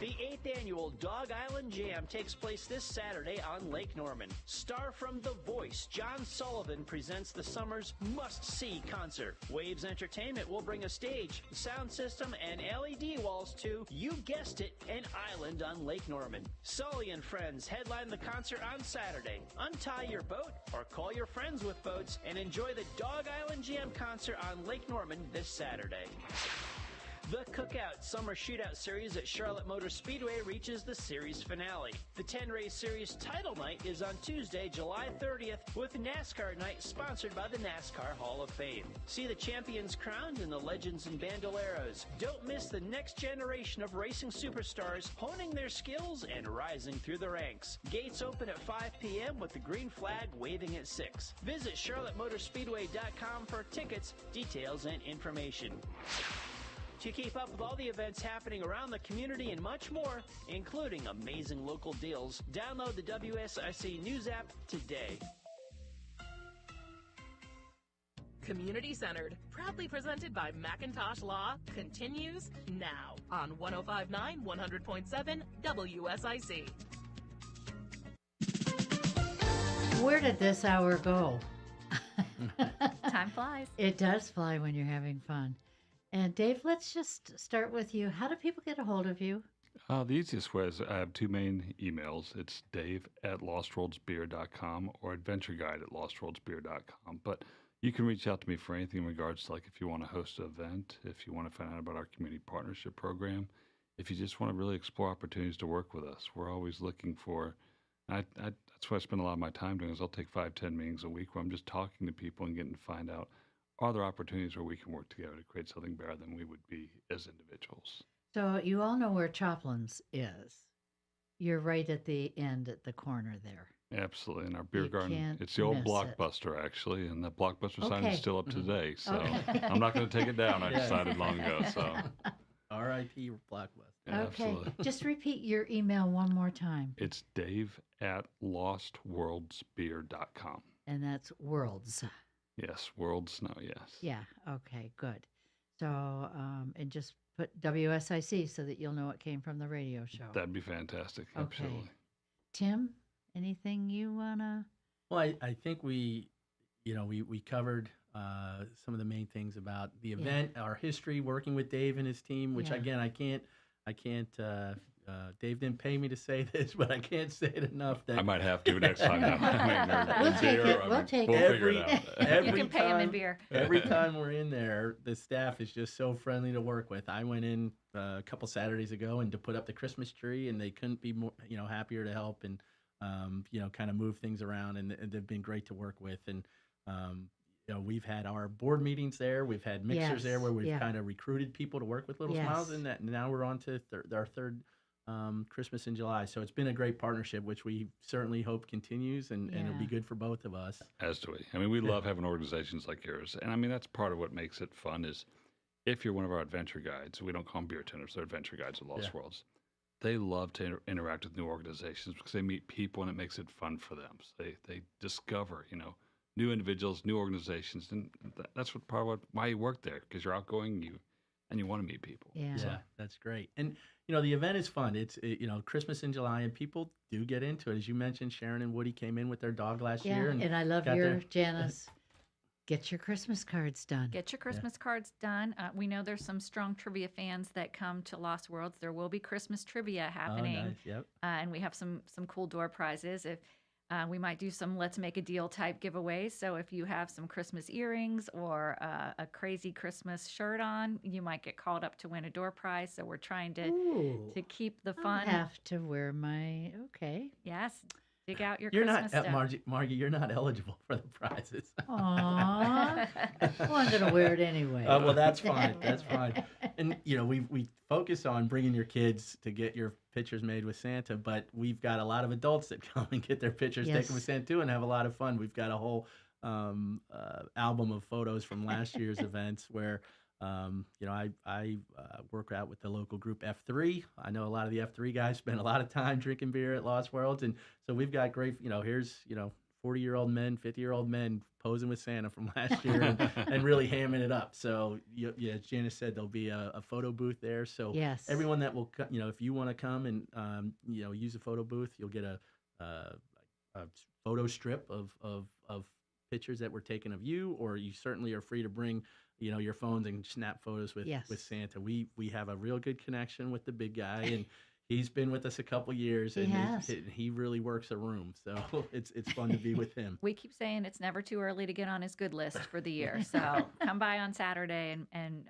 The 8th annual Dog Island Jam takes place this Saturday on Lake Norman. Star from The Voice, John Sullivan presents the summer's must-see concert. Waves Entertainment will bring a stage, sound system, and LED walls to, you guessed it, an island on Lake Norman. Sully and Friends headline the concert on Saturday. Untie your boat or call your friends with boats and enjoy the Dog Island Jam concert on Lake Norman this Saturday. The Cookout Summer Shootout Series at Charlotte Motor Speedway reaches the series finale. The 10-race series title night is on Tuesday, July 30th, with NASCAR night sponsored by the NASCAR Hall of Fame. See the champions crowned and the legends and bandoleros. Don't miss the next generation of racing superstars honing their skills and rising through the ranks. Gates open at 5 p.m. with the green flag waving at 6. Visit charlottemotorspeedway.com for tickets, details, and information. To keep up with all the events happening around the community and much more, including amazing local deals, download the WSIC News app today. Community Centered, proudly presented by Macintosh Law, continues now on 105.9 100.7 WSIC. Where did this hour go? Time flies. It does fly when you're having fun. And Dave, let's just start with you. How do people get a hold of you? The easiest way is I have two main emails. It's dave@lostworldsbeer.com or adventureguide@lostworldsbeer.com. But you can reach out to me for anything in regards to, like, if you want to host an event, if you want to find out about our community partnership program, if you just want to really explore opportunities to work with us. We're always looking for, that's what I spend a lot of my time doing, is I'll take 5-10 meetings a week where I'm just talking to people and getting to find out, are there opportunities where we can work together to create something better than we would be as individuals? So you all know where Choplin's is. You're right at the end, at the corner there. Absolutely. And our beer garden, it's the old Blockbuster, actually, and the Blockbuster sign is still up today. So I'm not going to take it down. I decided long ago. So R.I.P. Blockbuster. Yeah, okay. absolutely. Just repeat your email one more time. It's dave@lostworldsbeer.com. And that's worlds. Yes, worlds. No, yes. Yeah. Okay. Good. So, and just put WSIC so that you'll know it came from the radio show. That'd be fantastic. Okay. Absolutely. Tim, anything you wanna? Well, I think we covered some of the main things about the event, our history, working with Dave and his team. Which again, I can't. Dave didn't pay me to say this, but I can't say it enough. That I might have to next time. We'll take it. We'll take it. Every you can pay him in beer. Every time we're in there, the staff is just so friendly to work with. I went in a couple Saturdays ago and to put up the Christmas tree, and they couldn't be more, happier to help and kind of move things around, and they've been great to work with. And we've had our board meetings there. We've had mixers there where we've kind of recruited people to work with Little Smiles, and now we're on to our third Christmas in July. So it's been a great partnership, which we certainly hope continues, and it'll be good for both of us. As do we. I mean, we love having organizations like yours. And I mean, that's part of what makes it fun is if you're one of our adventure guides, we don't call them beer tenders, they're adventure guides at Lost Worlds. They love to interact with new organizations because they meet people and it makes it fun for them. So they discover, new individuals, new organizations. And that's why you work there, because you're outgoing, and you want to meet people. Yeah. So that's great. And the event is fun. It's Christmas in July, and people do get into it. As you mentioned, Sharon and Woody came in with their dog last year. And I love your Janice. Get your Christmas cards done. Get your Christmas cards done. We know there's some strong trivia fans that come to Lost Worlds. There will be Christmas trivia happening. Oh, nice. Yep. And we have some cool door prizes. If we might do some Let's Make a Deal type giveaways. So if you have some Christmas earrings or a crazy Christmas shirt on, you might get called up to win a door prize. So we're trying to keep the fun. I have to wear my, okay. Yes. Dig out your You're Christmas not, stuff. Margie, you're not eligible for the prizes. Aww. Well, I'm going to wear it anyway. Well, that's fine. That's fine. And, we focus on bringing your kids to get your pictures made with Santa, but we've got a lot of adults that come and get their pictures taken with Santa too and have a lot of fun. We've got a whole album of photos from last year's events where, I work out with the local group F3. I know a lot of the F3 guys spend a lot of time drinking beer at Lost Worlds. And so we've got great, here's, 40-year-old men, 50-year-old men posing with Santa from last year and really hamming it up. So, as Janice said, there'll be a photo booth there. So everyone that will, if you want to come and, use a photo booth, you'll get a photo strip of pictures that were taken of you, or you certainly are free to bring your phones and snap photos with Santa. We have a real good connection with the big guy, and he's been with us a couple years, and he really works a room. So it's fun to be with him. We keep saying it's never too early to get on his good list for the year. So come by on Saturday and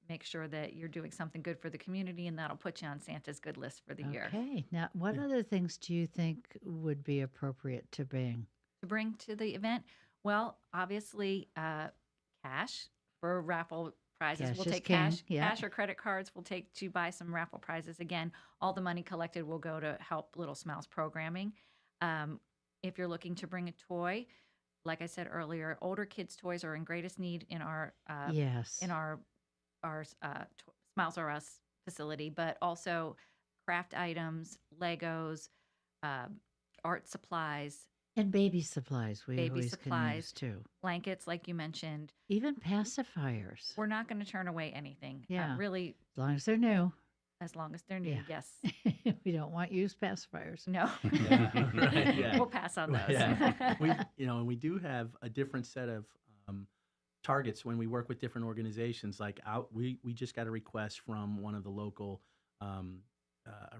make sure that you're doing something good for the community, and that'll put you on Santa's good list for the year. Okay. Now, what other things do you think would be appropriate to bring? To bring to the event? Well, obviously, cash. For raffle prizes, we'll take cash or credit cards. We'll take to buy some raffle prizes. Again, all the money collected will go to help Little Smiles programming. If you're looking to bring a toy, like I said earlier, older kids' toys are in greatest need in our Smiles R Us facility, but also craft items, Legos, art supplies. And baby supplies, baby always supplies, can use too. Blankets, like you mentioned. Even pacifiers. We're not going to turn away anything. Yeah. Really. As long as they're new. As long as they're new, yes. We don't want used pacifiers. No. We'll pass on those. Yeah. We do have a different set of targets when we work with different organizations. Like we just got a request from one of the local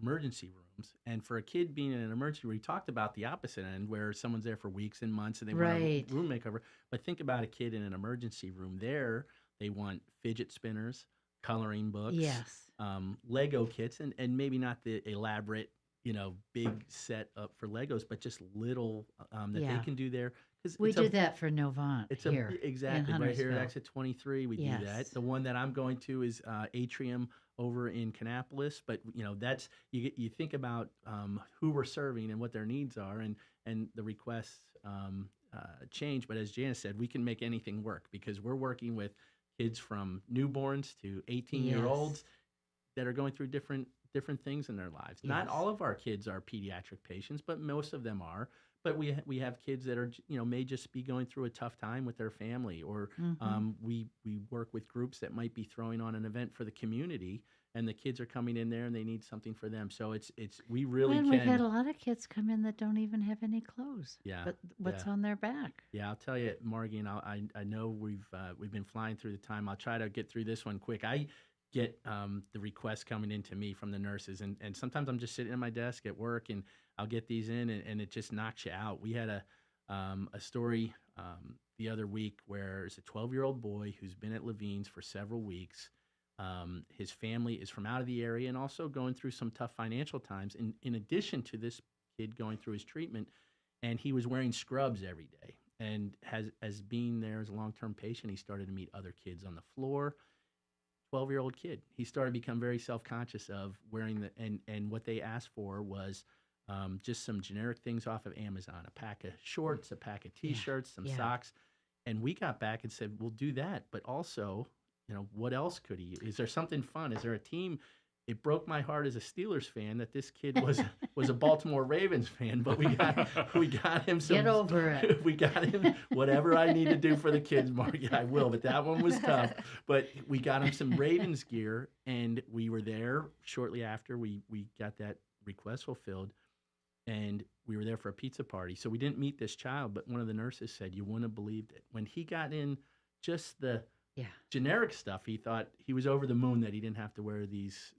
emergency rooms, and for a kid being in an emergency room, we talked about the opposite end where someone's there for weeks and months and they want a room makeover. But think about a kid in an emergency room. There they want fidget spinners, coloring books, Lego kits, and maybe not the elaborate big set up for Legos, but just little that they can do there. We do that for Novant. It's here exactly right here at Exit 23. We do that. The one that I'm going to is Atrium over in Kannapolis. But that's you think about who we're serving and what their needs are, and the requests change. But as Janice said, we can make anything work because we're working with kids from newborns to 18-year-olds that are going through different things in their lives. Not all of our kids are pediatric patients, but most of them are. But we have kids that are may just be going through a tough time with their family, or we work with groups that might be throwing on an event for the community, and the kids are coming in there and they need something for them. So we really can. We've had a lot of kids come in that don't even have any clothes. Yeah, but what's on their back? Yeah, I'll tell you, Margie, and I know we've been flying through the time. I'll try to get through this one quick. I get the requests coming into me from the nurses, and sometimes I'm just sitting at my desk at work and I'll get these in, and it just knocks you out. We had a story the other week where there's a 12-year-old boy who's been at Levine's for several weeks. His family is from out of the area and also going through some tough financial times. In addition to this kid going through his treatment, and he was wearing scrubs every day. And as being there as a long-term patient, he started to meet other kids on the floor. 12-year-old kid. He started to become very self-conscious of wearing and what they asked for was just some generic things off of Amazon, a pack of shorts, a pack of T-shirts, some socks. And we got back and said, we'll do that. But also, what else could he? Is there something fun? Is there a team? It broke my heart as a Steelers fan that this kid was a Baltimore Ravens fan, but we got him some. Get over it. We got him whatever I need to do for the kids, Margie. I will, but that one was tough. But we got him some Ravens gear, and we were there shortly after we got that request fulfilled. and we were there for a pizza party. So we didn't meet this child, but one of the nurses said, you wouldn't have believed it. When he got in just the generic stuff, he thought he was over the moon that he didn't have to wear these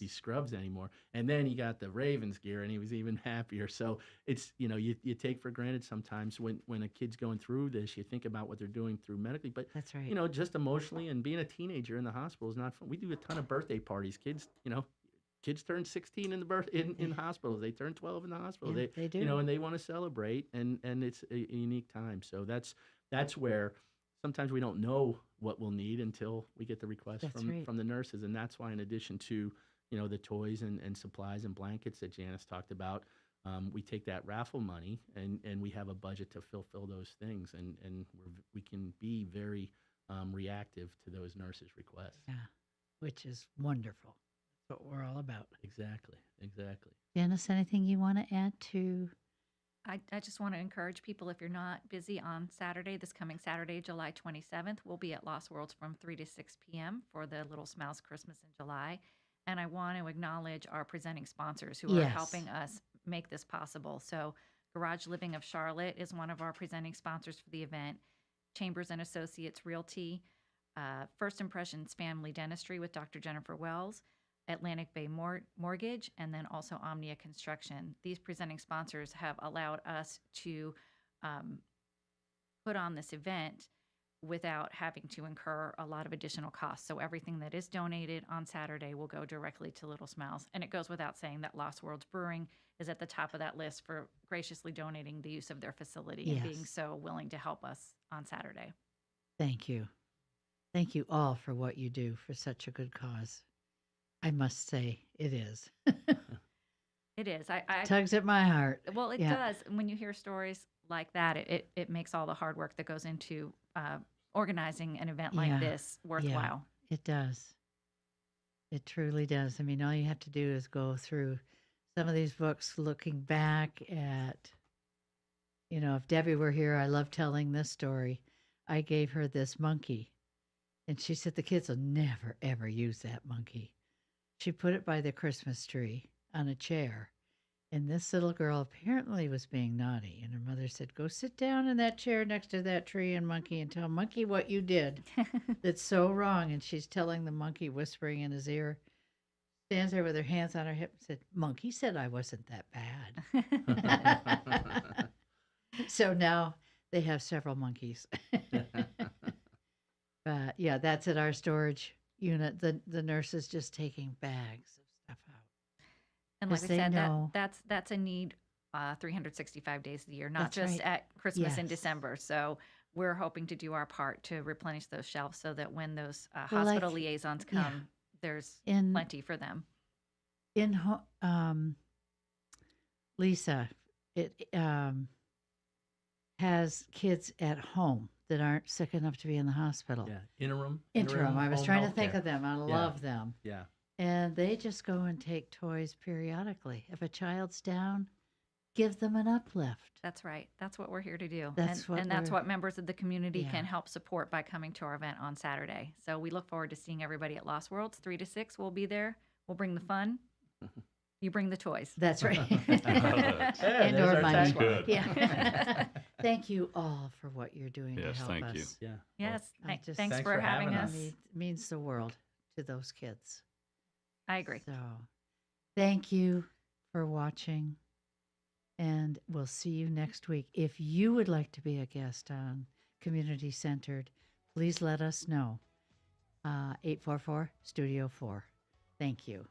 scrubs anymore. And then he got the Ravens gear, and he was even happier. So it's, you take for granted sometimes when a kid's going through this, you think about what they're doing through medically. But, that's right. Just emotionally, and being a teenager in the hospital is not fun. We do a ton of birthday parties. Kids turn 16 in hospitals. They turn 12 in the hospital. Yeah, they do. And they want to celebrate, and it's a unique time. So that's where sometimes we don't know what we'll need until we get the request from the nurses. And that's why, in addition to, the toys and supplies and blankets that Janice talked about, we take that raffle money and we have a budget to fulfill those things. And we can be very reactive to those nurses' requests. Yeah, which is wonderful. That's what we're all about. Exactly. Janice, anything you want to add to? I just want to encourage people, if you're not busy on Saturday, this coming Saturday, July 27th, we'll be at Lost Worlds from 3 to 6 p.m. for the Little Smiles Christmas in July. And I want to acknowledge our presenting sponsors who are helping us make this possible. So Garage Living of Charlotte is one of our presenting sponsors for the event. Chambers and Associates Realty, First Impressions Family Dentistry with Dr. Jennifer Wells, Atlantic Bay Mortgage, and then also Omnia Construction. These presenting sponsors have allowed us to put on this event without having to incur a lot of additional costs. So everything that is donated on Saturday will go directly to Little Smiles. And it goes without saying that Lost Worlds Brewing is at the top of that list for graciously donating the use of their facility and being so willing to help us on Saturday. Thank you. Thank you all for what you do for such a good cause. I must say, it is. It is. I tugs at my heart. Well, it does. And when you hear stories like that, it makes all the hard work that goes into organizing an event like this worthwhile. Yeah, it does. It truly does. I mean, all you have to do is go through some of these books looking back at, if Debbie were here, I love telling this story. I gave her this monkey, and she said the kids will never, ever use that monkey. She put it by the Christmas tree on a chair, and this little girl apparently was being naughty, and her mother said, go sit down in that chair next to that tree and monkey and tell monkey what you did. That's so wrong. And she's telling the monkey, whispering in his ear, stands there with her hands on her hip and said, monkey said I wasn't that bad. So now they have several monkeys. But yeah, that's at our storage unit. The nurse is just taking bags of stuff out. And like I said, that's a need 365 days a year, not just at Christmas and December. So we're hoping to do our part to replenish those shelves so that when those hospital liaisons come, there's plenty for them. Lisa, it has kids at home that aren't sick enough to be in the hospital. Yeah, interim. I was trying to think of them. I love them. Yeah. And they just go and take toys periodically. If a child's down, give them an uplift. That's right. That's what we're here to do. That's what members of the community can help support by coming to our event on Saturday. So we look forward to seeing everybody at Lost Worlds. 3 to 6, we'll be there. We'll bring the fun. You bring the toys. That's right. And or money. Yeah. Thank you all for what you're doing to help us. Thank you. Yeah. Yes. Thanks for having us. It means the world to those kids. I agree. So thank you for watching, and we'll see you next week. If you would like to be a guest on Community Centered, please let us know. 844-STUDIO 4. Thank you.